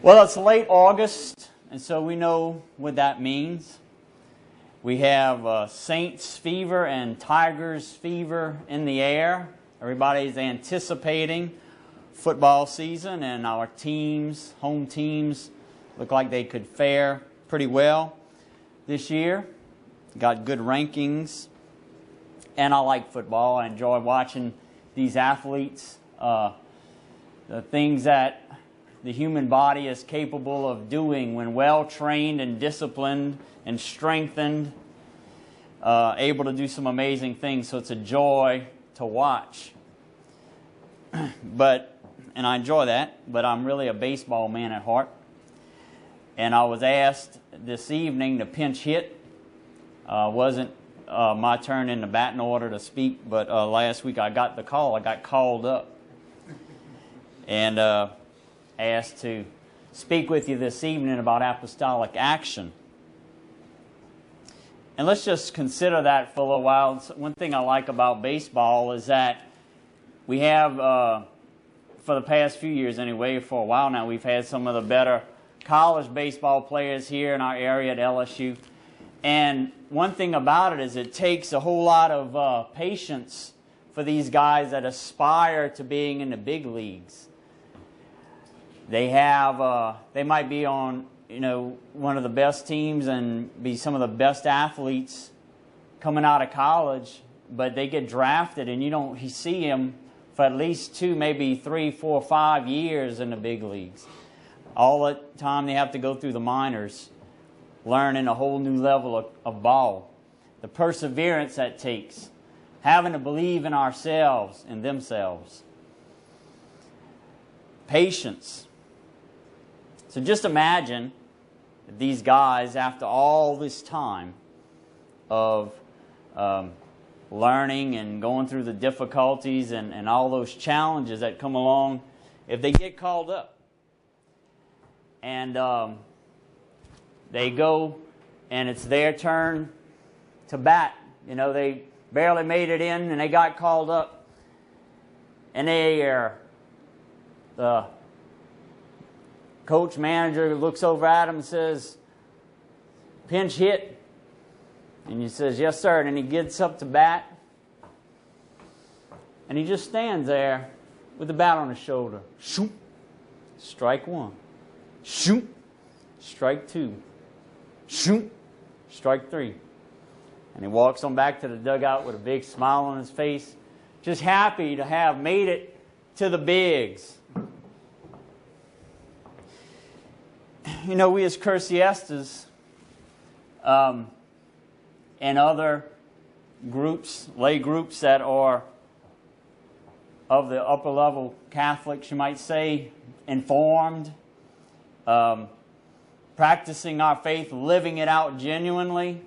Well, it's late August, and so we know what that means. We have Saints fever and Tigers fever in the air. Everybody's anticipating football season, and our teams, home teams, look like they could fare pretty well this year. Got good rankings, and I like football. I enjoy watching these athletes, the things that the human body is capable of doing when well trained and disciplined and strengthened, able to do some amazing things. So it's a joy to watch. And I enjoy that, but I'm really a baseball man at heart. And I was asked this evening to pinch hit. Wasn't my turn in the batting order to speak, but last week I got the call. I got called up and asked to speak with you this evening about apostolic action. And let's just consider that for a little while. One thing I like about baseball is that we have, for the past few years anyway, for a while now, we've had some of the better college baseball players here in our area at LSU. And one thing about it is it takes a whole lot of patience for these guys that aspire to being in the big leagues. They might be on, one of the best teams and be some of the best athletes coming out of college, but they get drafted and you see them for at least 2, maybe 3, 4, 5 years in the big leagues. All the time they have to go through the minors, learning a whole new level of ball. The perseverance that takes, having to believe in ourselves and themselves. Patience. So just imagine that these guys, after all this time of learning and going through the difficulties and all those challenges that come along, if they get called up and they go and it's their turn to bat. They barely made it in and they got called up. And the coach manager looks over at him and says, "Pinch hit." And he says, "Yes, sir." And he gets up to bat. And he just stands there with the bat on his shoulder. Shoot. Strike 1. Shoot. Strike 2. Shoot. Strike 3. And he walks on back to the dugout with a big smile on his face, just happy to have made it to the bigs. We as Cursiestas and other groups, lay groups that are of the upper level Catholics, you might say, informed, practicing our faith, living it out genuinely.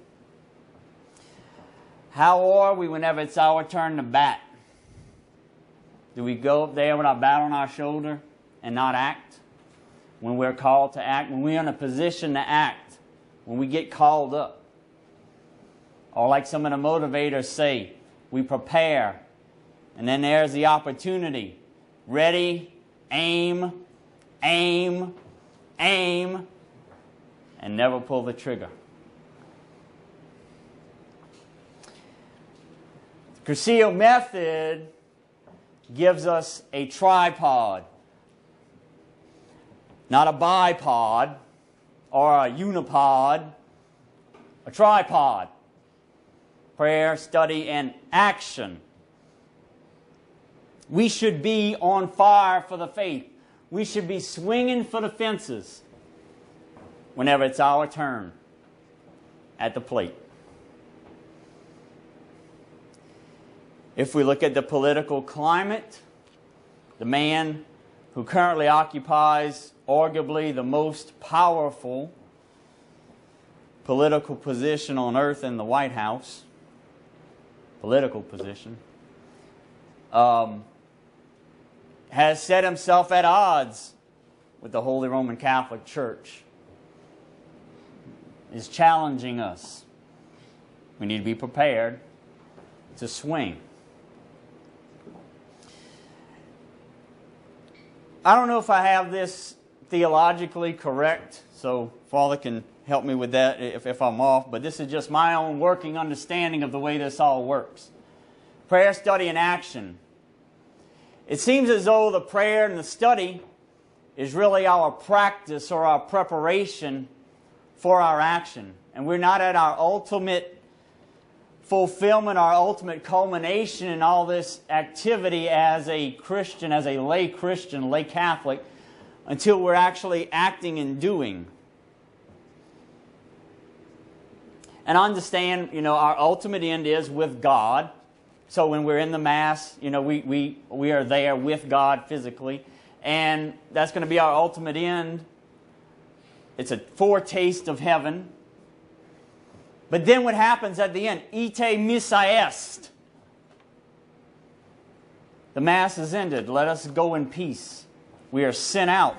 How are we whenever it's our turn to bat? Do we go up there with our bat on our shoulder and not act? When we're called to act, when we're in a position to act, when we get called up. Or like some of the motivators say, we prepare, and then there's the opportunity. Ready, aim, aim, aim, and never pull the trigger. The Cursillo method gives us a tripod. Not a bipod or a unipod, a tripod. Prayer, study, and action. We should be on fire for the faith. We should be swinging for the fences whenever it's our turn at the plate. If we look at the political climate, the man who currently occupies arguably the most powerful political position on earth in the White House, political position, has set himself at odds with the Holy Roman Catholic Church, is challenging us. We need to be prepared to swing. I don't know if I have this theologically correct, so Father can help me with that if I'm off, but this is just my own working understanding of the way this all works. Prayer, study, and action. It seems as though the prayer and the study is really our practice or our preparation for our action. And we're not at our ultimate fulfillment, our ultimate culmination in all this activity as a Christian, as a lay Christian, lay Catholic, until we're actually acting and doing. And understand, our ultimate end is with God. So when we're in the Mass, we are there with God physically. And that's going to be our ultimate end. It's a foretaste of heaven. But then what happens at the end? Ite missa est. The Mass is ended. Let us go in peace. We are sent out.